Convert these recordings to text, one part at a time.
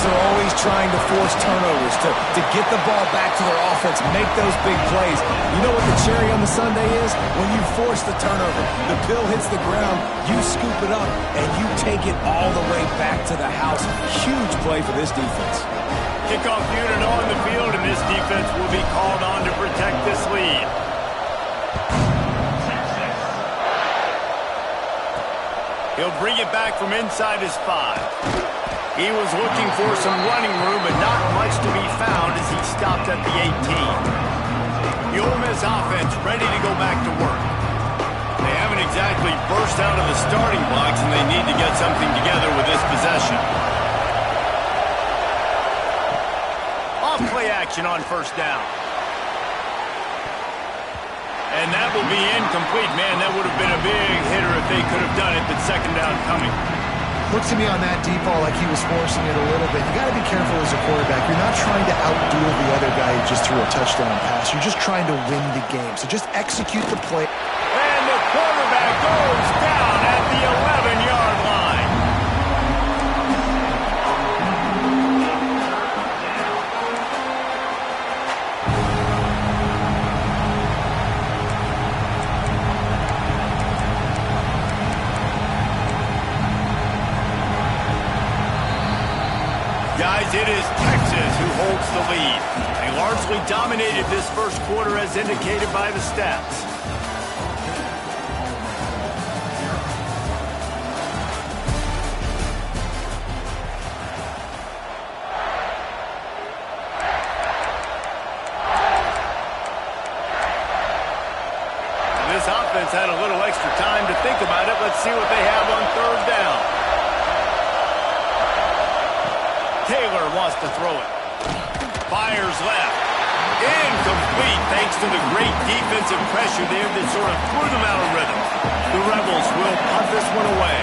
are always trying to force turnovers, to get the ball back to their offense, make those big plays. You know what the cherry on the sundae is? When you force the turnover, the pill hits the ground, you scoop it up, and you take it all the way back to the house. Huge play for this defense. Kickoff unit on the field, and this defense will be called on to protect this lead. He'll bring it back from inside his 5. He was looking for some running room, but not much to be found as he stopped at the 18. The Ole Miss offense ready to go back to work. They haven't exactly burst out of the starting blocks, and they need to get something together with this possession. Off-play action on first down. And that will be incomplete. Man, that would have been a big hitter if they could have done it, but second down coming. Looks to me on that deep ball like he was forcing it a little bit. You got to be careful as a quarterback. You're not trying to outduel the other guy who just threw a touchdown pass. You're just trying to win the game. So just execute the play. And the quarterback goes down at the 11-yard line. Guys, it is Texas who holds the lead. They largely dominated this first quarter as indicated by the stats. This offense had a little extra time to think about it. Let's see what they have on third down. Taylor wants to throw it. Fires left. Incomplete thanks to the great defensive pressure there that sort of threw them out of rhythm. The Rebels will punt this one away.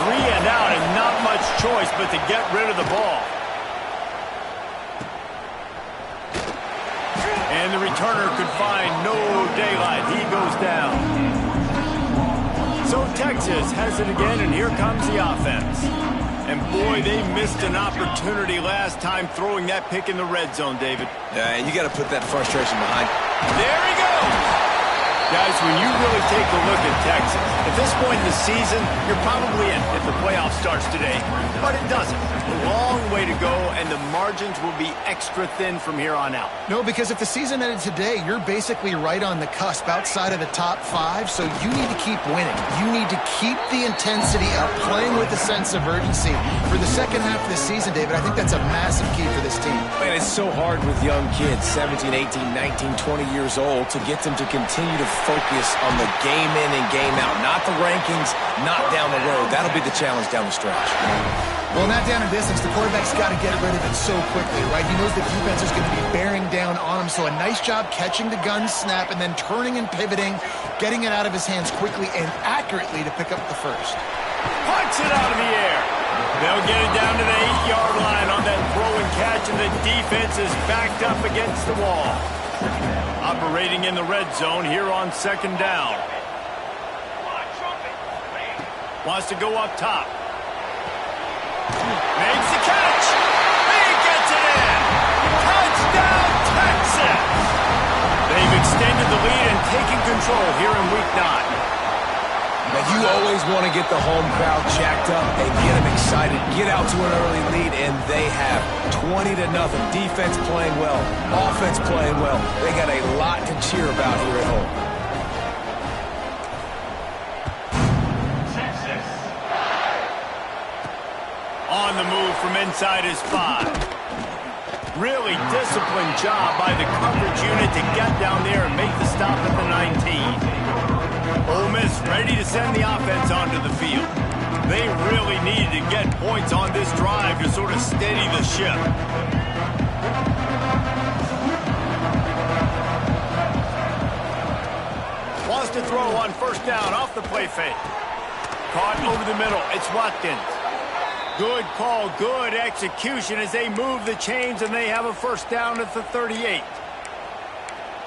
3 and out and not much choice but to get rid of the ball. And the returner could find no daylight. He goes down. So Texas has it again, and here comes the offense. And boy, they missed an opportunity last time throwing that pick in the red zone, David. Yeah, you got to put that frustration behind. There he goes! Guys, when you really take a look at Texas, at this point in the season, you're probably in if the playoff starts today. But it doesn't. A long way to go, and the margins will be extra thin from here on out. No, because if the season ended today, you're basically right on the cusp outside of the top 5, so you need to keep winning. You need to keep the intensity up, playing with a sense of urgency. For the second half of the season, David, I think that's a massive key for this team. Man, it's so hard with young kids, 17, 18, 19, 20 years old, to get them to continue to focus on the game in and game out, not the rankings, not down the road. That'll be the challenge down the stretch. Well, not down in distance. The quarterback's got to get rid of it so quickly, right? He knows the defense is going to be bearing down on him, so a nice job catching the gun snap and then turning and pivoting, getting it out of his hands quickly and accurately to pick up the first. Punch it out of the air. They'll get it down to the 8-yard line on that throw and catch, and the defense is backed up against the wall. Operating in the red zone here on second down. Wants to go up top. Makes the catch. He gets it in. Touchdown, Texas. They've extended the lead and taken control here in week 9. Now, you always want to get the home crowd jacked up and get them excited. Get out to an early lead, and they have 20-0. Defense playing well. Offense playing well. They got a lot to cheer about here at home. On the move from inside his 5. Really disciplined job by the coverage unit to get down there and make the stop at the 19. Ole Miss ready to send the offense onto the field. They really needed to get points on this drive to sort of steady the ship. Wants to throw on first down off the play fake. Caught over the middle. It's Watkins. Good call, good execution as they move the chains and they have a first down at the 38.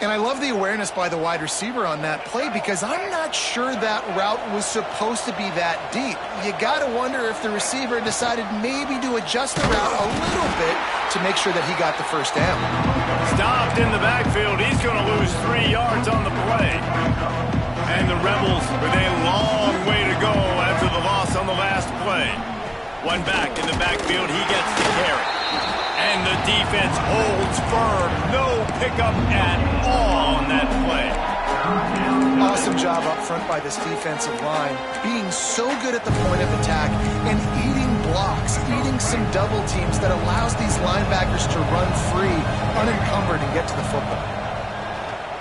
And I love the awareness by the wide receiver on that play because I'm not sure that route was supposed to be that deep. You got to wonder if the receiver decided maybe to adjust the route a little bit to make sure that he got the first down. Stopped in the backfield. He's going to lose 3 yards on the play. And the Rebels with a long way to go after the loss on the last play. One back in the backfield. He gets the carry. And the defense holds firm. No pickup at all on that play. Awesome job up front by this defensive line, being so good at the point of attack and eating blocks, eating some double teams that allows these linebackers to run free, unencumbered, and get to the football.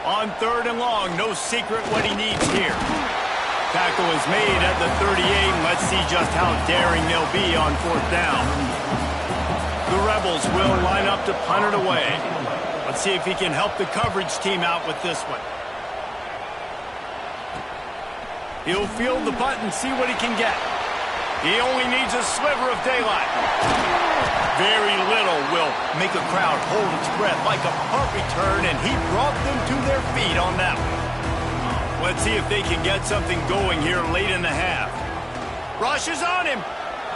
On 3rd and long, no secret what he needs here. Tackle is made at the 38, and let's see just how daring they'll be on 4th down. The Rebels will line up to punt it away. Let's see if he can help the coverage team out with this one. He'll field the punt and see what he can get. He only needs a sliver of daylight. Very little will make a crowd hold its breath like a punt return, and he brought them to their feet on that one. Let's see if they can get something going here late in the half. Rushes on him.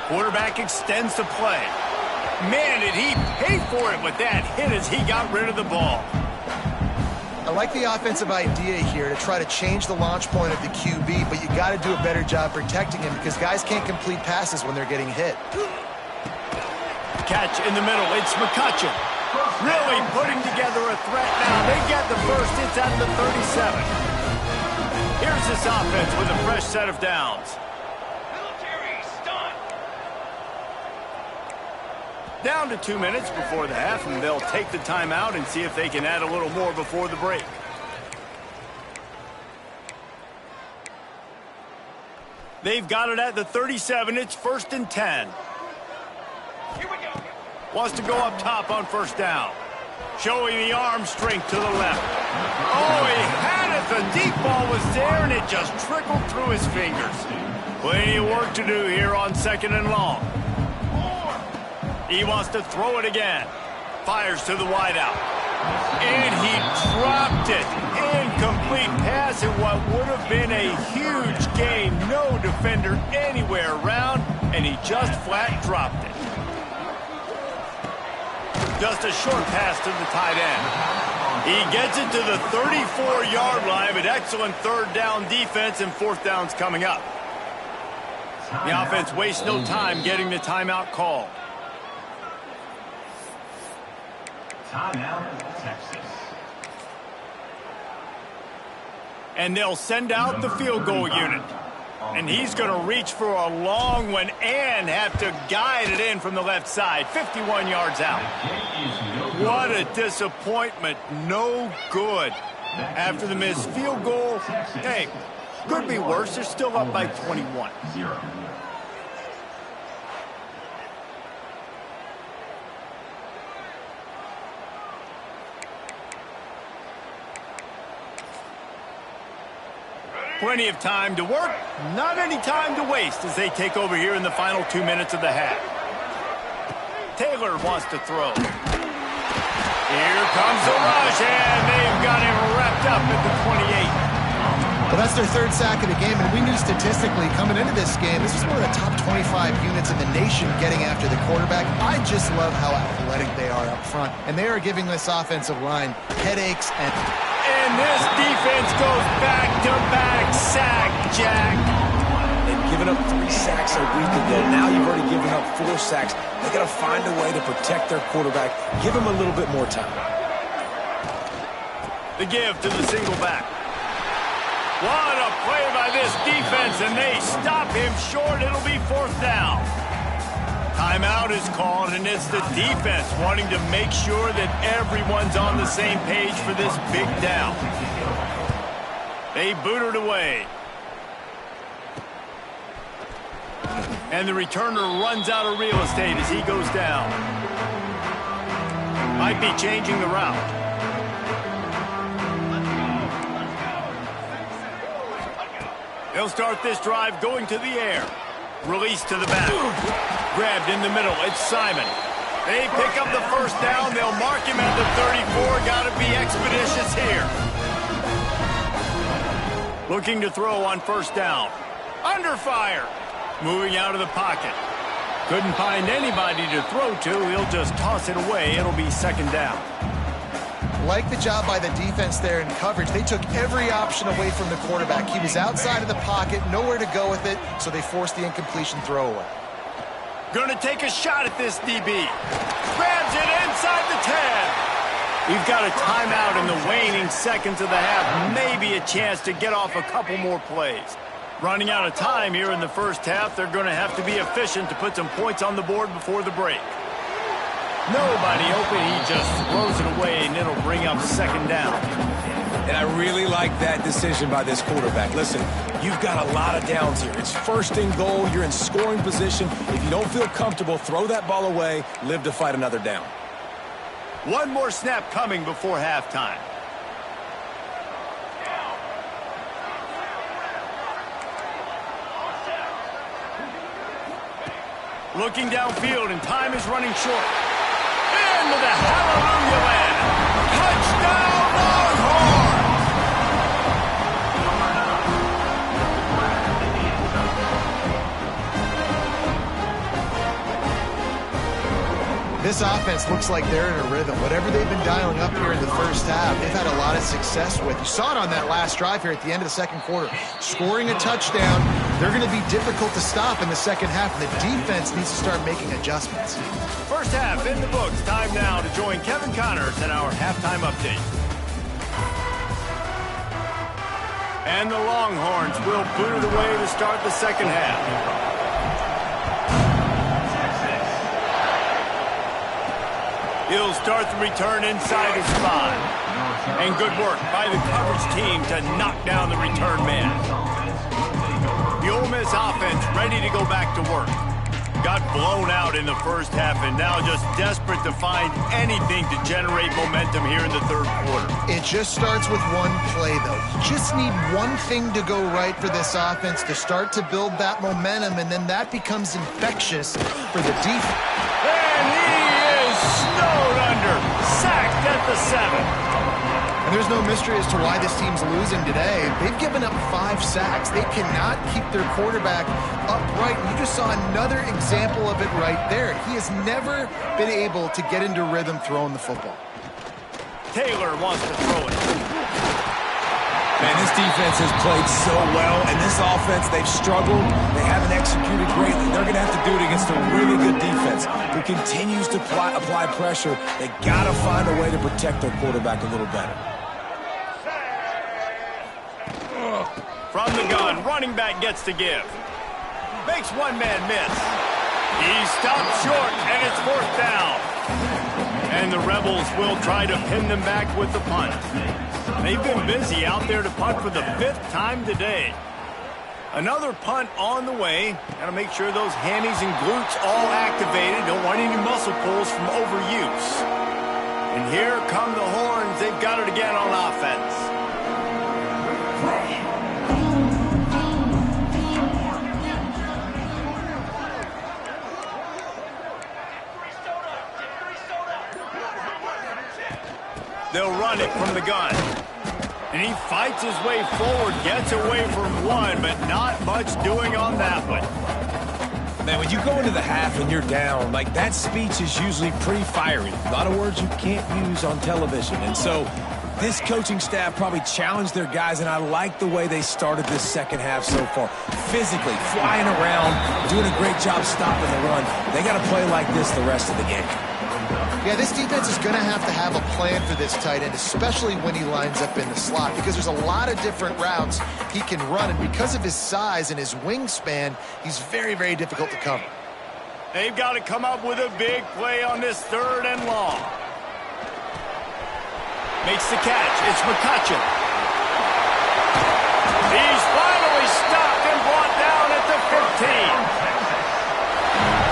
Quarterback extends the play. Man, did he pay for it with that hit as he got rid of the ball. I like the offensive idea here to try to change the launch point of the QB, but you got to do a better job protecting him because guys can't complete passes when they're getting hit. Catch in the middle. It's McCutcheon. Really putting together a threat now. They get the first. It's at the 37. Here's this offense with a fresh set of downs. Down to 2 minutes before the half, and they'll take the timeout and see if they can add a little more before the break. They've got it at the 37. It's 1st and 10. Here we go. Wants to go up top on 1st down. Showing the arm strength to the left. Oh, he had it. The deep ball was there, and it just trickled through his fingers. Plenty of work to do here on 2nd and long. He wants to throw it again. Fires to the wideout. And he dropped it. Incomplete pass in what would have been a huge gain. No defender anywhere around, and he just flat dropped it. Just a short pass to the tight end. He gets it to the 34-yard line, but excellent 3rd down defense, and 4th down's coming up. The offense wastes no time getting the timeout call. Timeout, Texas. And they'll send out the field goal unit. And he's going to reach for a long one and have to guide it in from the left side. 51 yards out. What a disappointment. No good. After the missed field goal, hey, could be worse. They're still up by 21. Plenty of time to work, not any time to waste as they take over here in the final 2 minutes of the half. Taylor wants to throw. Here comes the rush, and they've got him wrapped up at the 28. Well, that's their 3rd sack of the game, and we knew statistically coming into this game, this is one of the top 25 units in the nation getting after the quarterback. I just love how athletic they are up front, and they are giving this offensive line headaches And this defense goes back-to-back sack, Jack. They've given up 3 sacks a week ago. Now you've already given up 4 sacks. They got to find a way to protect their quarterback. Give him a little bit more time. The give to the single back. What a play by this defense, and they stop him short. It'll be 4th down. Timeout is called, and it's the defense wanting to make sure that everyone's on the same page for this big down. They boot it away. And the returner runs out of real estate as he goes down. Might be changing the route. They'll start this drive going to the air. Release to the back. Grabbed in the middle. It's Simon. They pick up the first down. They'll mark him at the 34. Got to be expeditious here. Looking to throw on first down. Under fire. Moving out of the pocket. Couldn't find anybody to throw to. He'll just toss it away. It'll be second down. Like the job by the defense there in coverage. They took every option away from the quarterback. He was outside of the pocket, nowhere to go with it, so they forced the incompletion throwaway. Going to take a shot at this DB. Grabs it inside the 10. We've got a timeout in the waning seconds of the half. Maybe a chance to get off a couple more plays. Running out of time here in the first half. They're going to have to be efficient to put some points on the board before the break. Nobody open. He just throws it away, and it'll bring up second down. And I really like that decision by this quarterback. Listen, you've got a lot of downs here. It's first and goal. You're in scoring position. If you don't feel comfortable, throw that ball away. Live to fight another down. One more snap coming before halftime. Looking downfield, and time is running short. Into the hallelujah land. Touchdown, Longhorns! This offense looks like they're in a rhythm. Whatever they've been dialing up here in the first half, they've had a lot of success with. You saw it on that last drive here at the end of the second quarter. Scoring a touchdown, they're going to be difficult to stop in the second half, and the defense needs to start making adjustments. First half in the books. Time now to join Kevin Connors in our halftime update. And the Longhorns will boot it away to start the second half. He'll start the return inside his 5. And good work by the coverage team to knock down the return man. The Ole Miss offense ready to go back to work. Got blown out in the first half and now just desperate to find anything to generate momentum here in the third quarter. It just starts with one play, though. You just need one thing to go right for this offense to start to build that momentum, and then that becomes infectious for the defense. And he is snowed under, sacked at the 7. And there's no mystery as to why this team's losing today. They've given up 5 sacks. They cannot keep their quarterback upright. You just saw another example of it right there. He has never been able to get into rhythm throwing the football. Taylor wants to throw it. Man, this defense has played so well, and this offense, they've struggled. They haven't executed greatly. They're going to have to do it against a really good defense who continues to apply pressure. They got to find a way to protect their quarterback a little better. From the gun, running back gets to give. Makes one man miss. He stopped short, and it's fourth down. And the Rebels will try to pin them back with the punt. They've been busy out there to punt for the 5th time today. Another punt on the way. Got to make sure those hammies and glutes all activated. Don't want any muscle pulls from overuse. And here come the Horns. They've got it again on offense. They'll run it from the gun. And he fights his way forward, gets away from one, but not much doing on that one. Man, when you go into the half and you're down, like, that speech is usually pretty fiery. A lot of words you can't use on television. And so this coaching staff probably challenged their guys, and I like the way they started this second half so far. Physically, flying around, doing a great job stopping the run. They got to play like this the rest of the game. Yeah, this defense is going to have a plan for this tight end, especially when he lines up in the slot, because there's a lot of different routes he can run, and because of his size and his wingspan, he's very, very difficult to cover. They've got to come up with a big play on this 3rd and long. Makes the catch. It's McCutcheon. He's finally stopped and brought down at the 15.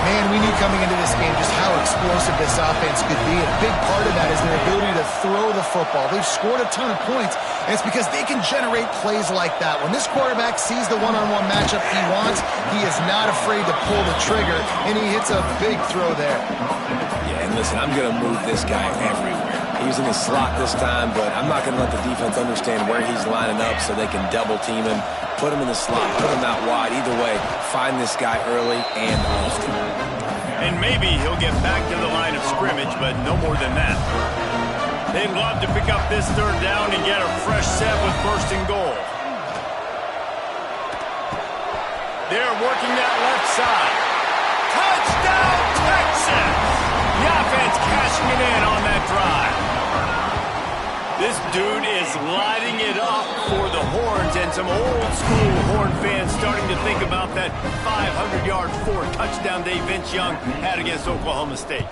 Man, we knew coming into this game just how explosive this offense could be. A big part of that is their ability to throw the football. They've scored a ton of points, and it's because they can generate plays like that. When this quarterback sees the one-on-one matchup he wants, he is not afraid to pull the trigger, and he hits a big throw there. Yeah, and listen, I'm going to move this guy everywhere. He's in the slot this time, but I'm not going to let the defense understand where he's lining up so they can double team him, put him in the slot, put him out wide. Either way, find this guy early and often. And maybe he'll get back to the line of scrimmage, but no more than that. They'd love to pick up this third down and get a fresh set with first and goal. They're working that left side. Touchdown, Texas! The offense cashing it in on that drive. This dude is lighting it up for the Horns, and some old-school Horn fans starting to think about that 500-yard, 4-touchdown day Vince Young had against Oklahoma State.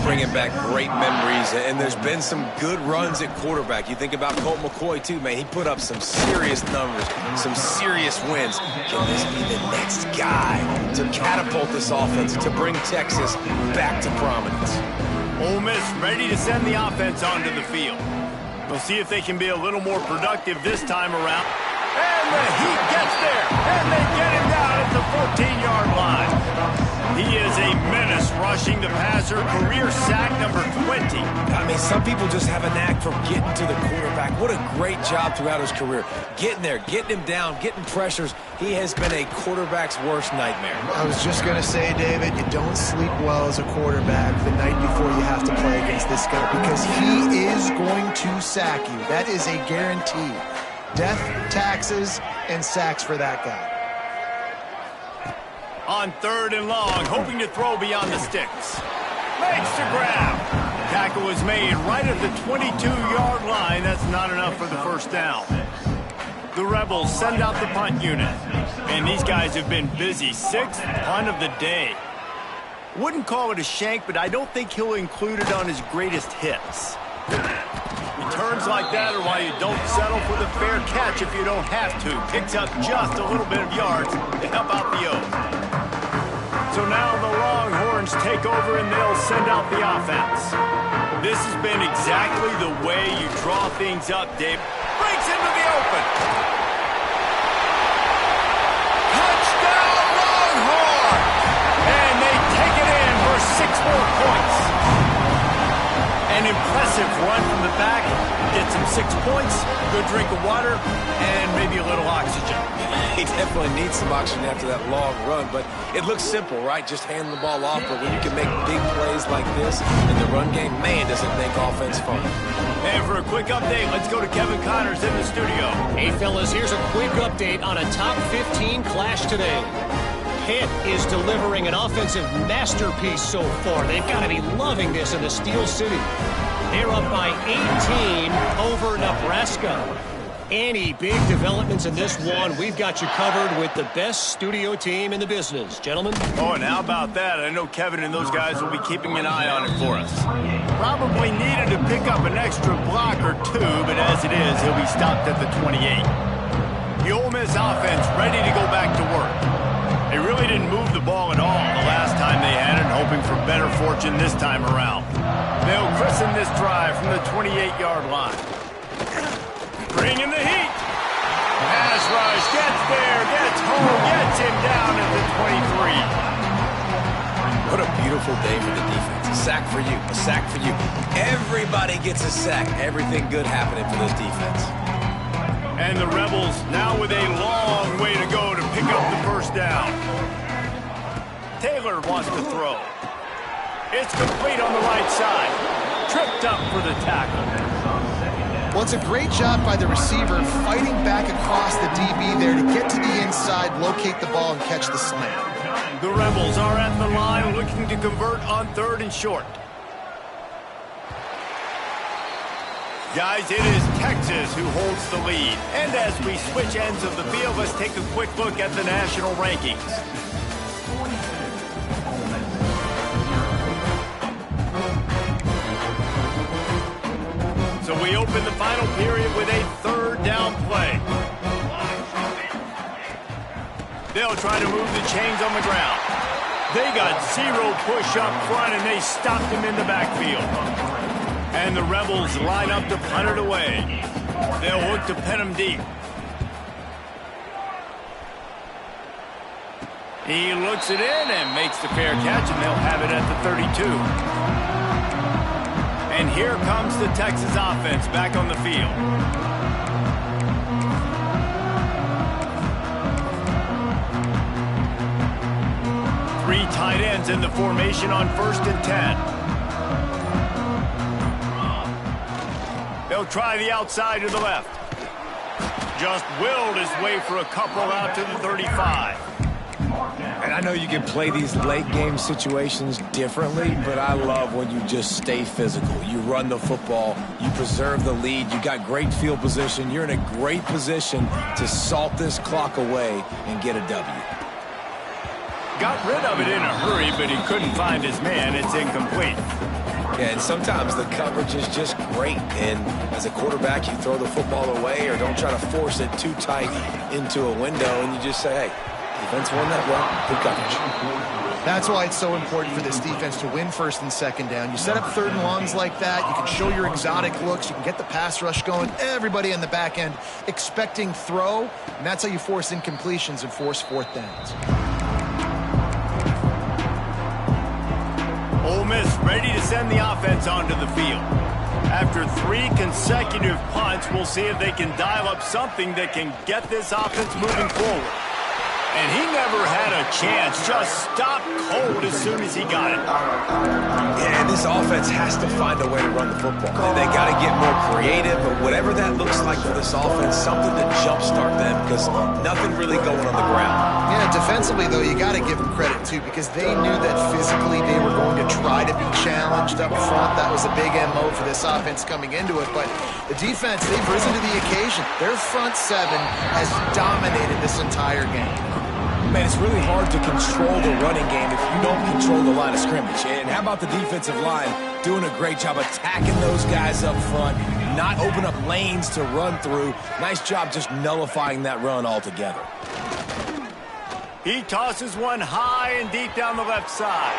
Bringing back great memories, and there's been some good runs at quarterback. You think about Colt McCoy, too, man. He put up some serious numbers, some serious wins. Can this be the next guy to catapult this offense, to bring Texas back to prominence? Ole Miss ready to send the offense onto the field. We'll see if they can be a little more productive this time around. And the Heat gets there, and they get him down at the 14-yard line. He is a menace rushing the passer, career sack number 20. I mean, some people just have a knack for getting to the quarterback. What a great job throughout his career. Getting there, getting him down, getting pressures. He has been a quarterback's worst nightmare. I was just going to say, David, you don't sleep well as a quarterback the night before you have to play against this guy because he is going to sack you. That is a guarantee. Death, taxes, and sacks for that guy. On third and long, hoping to throw beyond the sticks. Makes the grab. Tackle is made right at the 22-yard line. That's not enough for the first down. The Rebels send out the punt unit. And these guys have been busy. 6th punt of the day. Wouldn't call it a shank, but I don't think he'll include it on his greatest hits. Returns like that are why you don't settle for the fair catch if you don't have to. Picks up just a little bit of yards to help out the O's. So now the Longhorns take over and they'll send out the offense. This has been exactly the way you draw things up, Dave. Breaks into the open. Touchdown Longhorns! And they take it in for 6 more points. An impressive run from the back. Gets him 6 points, good drink of water, and maybe a little oxygen. He definitely needs some oxygen after that long run, but it looks simple, right? Just hand the ball off, but when you can make big plays like this in the run game, man, does it make offense fun. And for a quick update, let's go to Kevin Connors in the studio. Hey, fellas, here's a quick update on a top 15 clash today. Pitt is delivering an offensive masterpiece so far. They've got to be loving this in the Steel City. They're up by 18 over Nebraska. Any big developments in this one, we've got you covered with the best studio team in the business. Gentlemen? Oh, and how about that? I know Kevin and those guys will be keeping an eye on it for us. Probably needed to pick up an extra block or two, but as it is, he'll be stopped at the 28. The Ole Miss offense ready to go back to work. They really didn't move the ball at all the last time they had it, hoping for better fortune this time around. They'll christen this drive from the 28-yard line. Bring in the heat. Pass rush, gets there, gets home, gets him down at the 23. What a beautiful day for the defense. A sack for you, a sack for you. Everybody gets a sack. Everything good happening for this defense. And the Rebels now with a long way to go to pick up the first down. Taylor wants to throw. It's complete on the right side. Tripped up for the tackle. Well, it's a great job by the receiver fighting back across the DB there to get to the inside, locate the ball, and catch the slant. The Rebels are at the line looking to convert on 3rd and short. Guys, it is Texas who holds the lead. And as we switch ends of the field, let's take a quick look at the national rankings. So we open the final period with a 3rd down play. They'll try to move the chains on the ground. They got 0 push up front, and they stopped him in the backfield. And the Rebels line up to punt it away. They'll look to pin him deep. He looks it in and makes the fair catch, and they'll have it at the 32. And here comes the Texas offense back on the field. Three tight ends in the formation on 1st and 10. They'll try the outside to the left. Just willed his way for a couple out to the 35. And I know you can play these late game situations differently, but I love when you just stay physical. You run the football, you preserve the lead, you got great field position, you're in a great position to salt this clock away and get a W. Got rid of it in a hurry, but he couldn't find his man. It's incomplete. Yeah, and sometimes the coverage is just great, and as a quarterback, you throw the football away or don't try to force it too tight into a window, and you just say, hey, defense won that well, good coverage. That's why it's so important for this defense to win 1st and 2nd down. You set up 3rd and longs like that, you can show your exotic looks, you can get the pass rush going, everybody on the back end expecting throw, and that's how you force incompletions and force 4th downs. Ole Miss ready to send the offense onto the field. After 3 consecutive punts, we'll see if they can dial up something that can get this offense moving forward. And he never had a chance, just stopped cold as soon as he got it. Yeah, this offense has to find a way to run the football. They got to get more creative, but whatever that looks like for this offense, something to jumpstart them because nothing really going on the ground. Yeah, defensively, though, you got to give them credit, too, because they knew that physically they were going to try to be challenged up front. That was a big MO for this offense coming into it, but the defense, they've risen to the occasion. Their front 7 has dominated this entire game. Man, it's really hard to control the running game if you don't control the line of scrimmage. And how about the defensive line doing a great job attacking those guys up front, not open up lanes to run through. Nice job just nullifying that run altogether. He tosses one high and deep down the left side.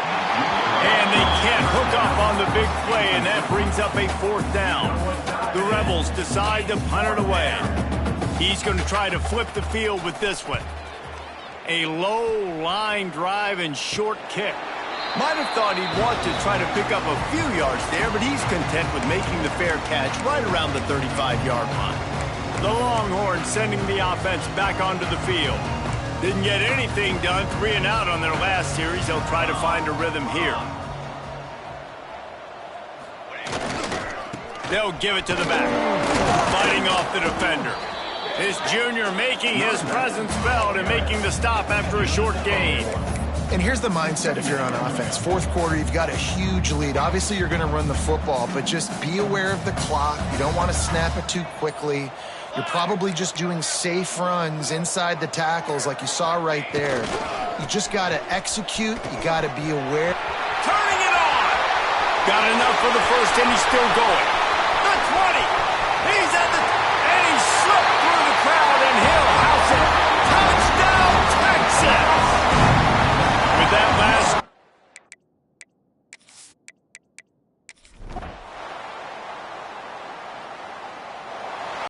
And they can't hook up on the big play, and that brings up a 4th down. The Rebels decide to punt it away. He's going to try to flip the field with this one. A low line drive and short kick. Might have thought he'd want to try to pick up a few yards there, but he's content with making the fair catch right around the 35-yard line. The Longhorns sending the offense back onto the field. Didn't get anything done, 3 and out on their last series. They'll try to find a rhythm here. They'll give it to the back. Fighting off the defender. This junior making his presence felt and making the stop after a short gain. And here's the mindset if you're on offense. 4th quarter, you've got a huge lead. Obviously, you're going to run the football, but just be aware of the clock. You don't want to snap it too quickly. You're probably just doing safe runs inside the tackles like you saw right there. You just got to execute. You got to be aware. Turning it on! Got enough for the first, and he's still going.